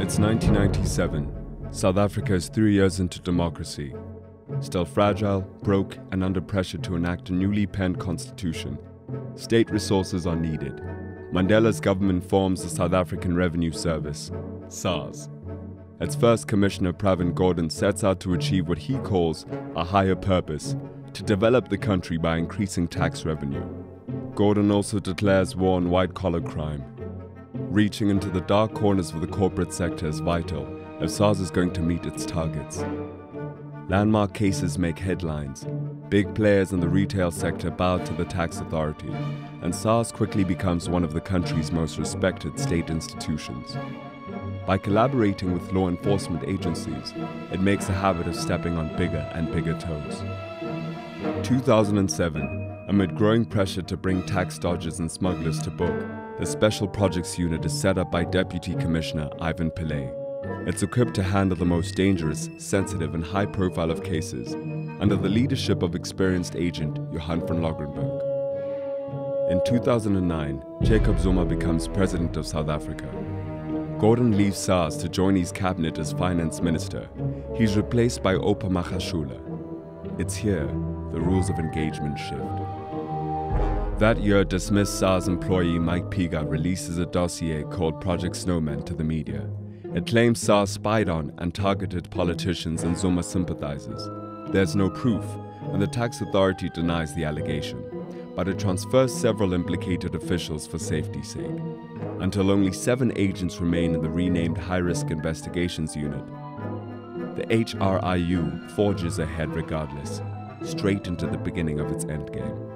It's 1997. South Africa is 3 years into democracy. Still fragile, broke, and under pressure to enact a newly penned constitution. State resources are needed. Mandela's government forms the South African Revenue Service, SARS. Its first commissioner, Pravin Gordhan, sets out to achieve what he calls a higher purpose, to develop the country by increasing tax revenue. Gordhan also declares war on white-collar crime. Reaching into the dark corners of the corporate sector is vital if SARS is going to meet its targets. Landmark cases make headlines. Big players in the retail sector bow to the tax authority, and SARS quickly becomes one of the country's most respected state institutions. By collaborating with law enforcement agencies, it makes a habit of stepping on bigger and bigger toes. 2007, amid growing pressure to bring tax dodgers and smugglers to book, the Special Projects Unit is set up by Deputy Commissioner Ivan Pillay. It's equipped to handle the most dangerous, sensitive, and high-profile of cases, under the leadership of experienced agent Johan van Logrenberg. In 2009, Jacob Zuma becomes President of South Africa. Gordhan leaves SARS to join his cabinet as Finance Minister. He's replaced by Oupa Magashule. It's here the rules of engagement shift. That year, dismissed SARS employee Mike Piga releases a dossier called Project Snowman to the media. It claims SARS spied on and targeted politicians and Zuma sympathizers. There's no proof, and the tax authority denies the allegation, but it transfers several implicated officials for safety's sake, until only 7 agents remain in the renamed High-Risk Investigations Unit. The HRIU forges ahead regardless, straight into the beginning of its endgame.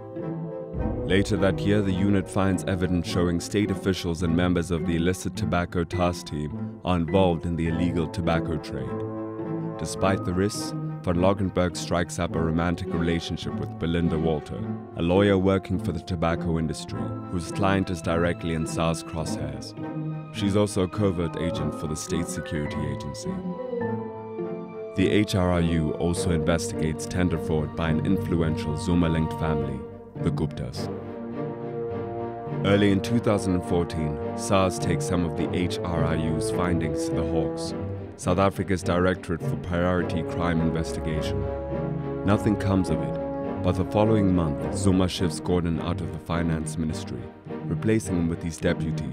Later that year, the unit finds evidence showing state officials and members of the illicit tobacco task team are involved in the illegal tobacco trade. Despite the risks, van Logrenberg strikes up a romantic relationship with Belinda Walter, a lawyer working for the tobacco industry, whose client is directly in SARS crosshairs. She's also a covert agent for the State Security Agency. The HRIU also investigates tender fraud by an influential Zuma-linked family, the Guptas. Early in 2014, SARS takes some of the HRIU's findings to the Hawks, South Africa's Directorate for Priority Crime Investigation. Nothing comes of it, but the following month, Zuma shifts Gordhan out of the Finance Ministry, replacing him with his deputy,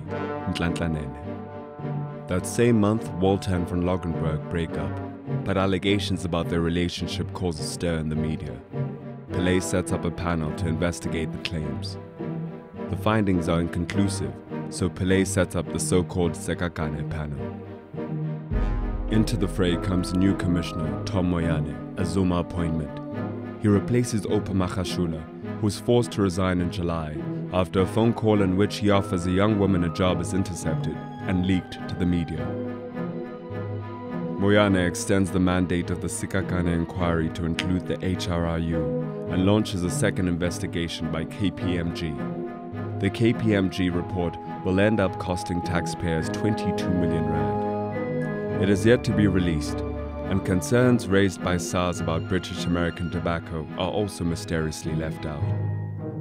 Nhlanhla Nene. That same month, Walter and van Logrenberg break up, but allegations about their relationship cause a stir in the media. Pillay sets up a panel to investigate the claims. The findings are inconclusive, so Pillay sets up the so-called Sekakane panel. Into the fray comes new commissioner, Tom Moyane, a Zuma appointment. He replaces Oupa Magashule, who was forced to resign in July after a phone call in which he offers a young woman a job is intercepted and leaked to the media. Moyane extends the mandate of the Sekakane inquiry to include the HRIU and launches a second investigation by KPMG. The KPMG report will end up costing taxpayers 22 million rand. It is yet to be released, and concerns raised by SARS about British American tobacco are also mysteriously left out.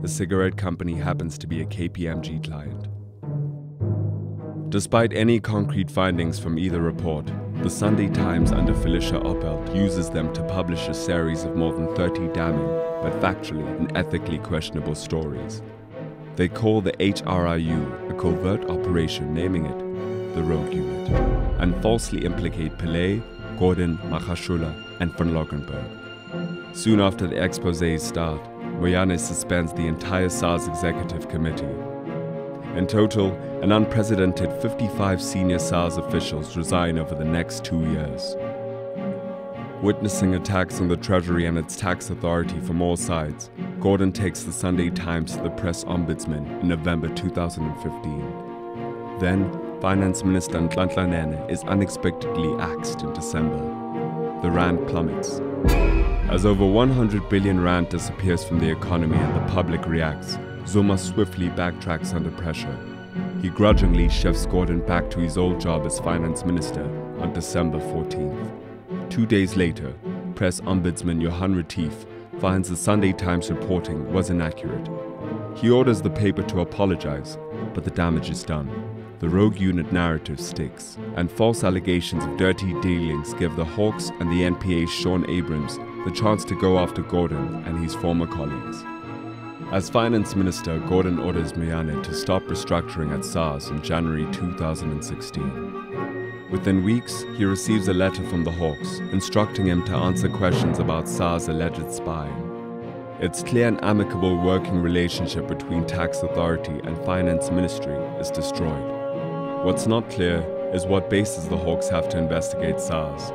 The cigarette company happens to be a KPMG client. Despite any concrete findings from either report, the Sunday Times under Felicia Oppelt uses them to publish a series of more than 30 damning, but factually and ethically questionable stories. They call the HRIU a covert operation, naming it the Rogue Unit, and falsely implicate Pillay, Gordhan, Magashule, and van Logrenberg. Soon after the exposés start, Moyane suspends the entire SARS executive committee. In total, an unprecedented 55 senior SARS officials resign over the next 2 years. Witnessing attacks on the Treasury and its tax authority from all sides, Gordhan takes the Sunday Times to the press ombudsman in November 2015. Then, Finance Minister Nhlanhla Nene is unexpectedly axed in December. The rand plummets. As over 100 billion rand disappears from the economy and the public reacts, Zuma swiftly backtracks under pressure. He grudgingly shifts Gordhan back to his old job as Finance Minister on December 14th. 2 days later, Press Ombudsman Johan Retief finds the Sunday Times reporting was inaccurate. He orders the paper to apologize, but the damage is done. The rogue unit narrative sticks, and false allegations of dirty dealings give the Hawks and the NPA's Sean Abrams the chance to go after Gordon and his former colleagues. As finance minister, Gordon orders Moyane to stop restructuring at SARS in January 2016. Within weeks, he receives a letter from the Hawks instructing him to answer questions about SARS' alleged spying. Its clear and amicable working relationship between tax authority and finance ministry is destroyed. What's not clear is what basis the Hawks have to investigate SARS.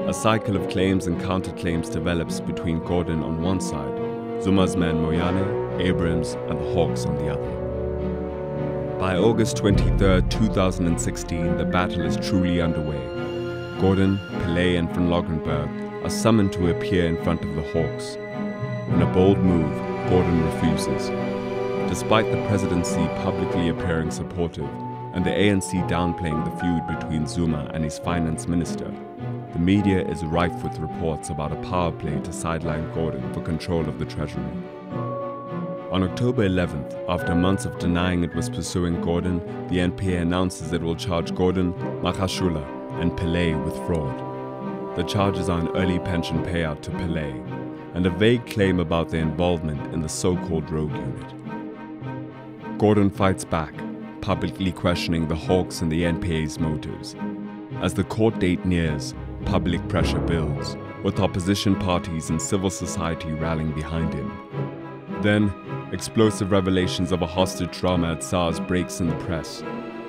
A cycle of claims and counterclaims develops between Gordon on one side, Zuma's man Moyane, Abrams, and the Hawks on the other. By August 23, 2016, the battle is truly underway. Gordon, Pillay, and Van Loggenberg are summoned to appear in front of the Hawks. In a bold move, Gordon refuses. Despite the presidency publicly appearing supportive and the ANC downplaying the feud between Zuma and his finance minister, the media is rife with reports about a power play to sideline Gordon for control of the treasury. On October 11th, after months of denying it was pursuing Gordon, the NPA announces it will charge Gordon, Magashule, and Pillay with fraud. The charges are an early pension payout to Pillay and a vague claim about their involvement in the so-called rogue unit. Gordon fights back, publicly questioning the Hawks and the NPA's motives. As the court date nears, public pressure builds, with opposition parties and civil society rallying behind him. Then, explosive revelations of a hostage drama at SARS breaks in the press.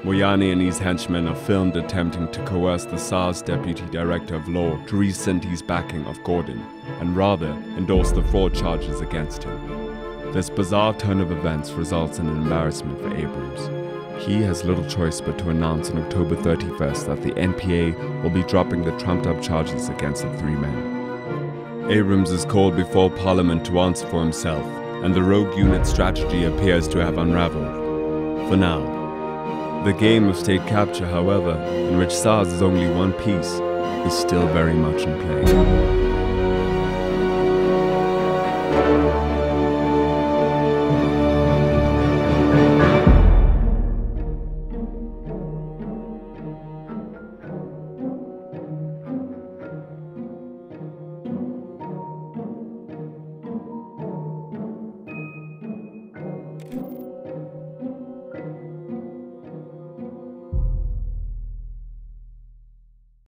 Moyane and his henchmen are filmed attempting to coerce the SARS Deputy Director of Law to rescind his backing of Gordon, and rather endorse the fraud charges against him. This bizarre turn of events results in an embarrassment for Abrams. He has little choice but to announce on October 31st that the NPA will be dropping the trumped-up charges against the three men. Abrams is called before Parliament to answer for himself, and the rogue unit strategy appears to have unraveled. For now. The game of state capture, however, in which SARS is only one piece, is still very much in play.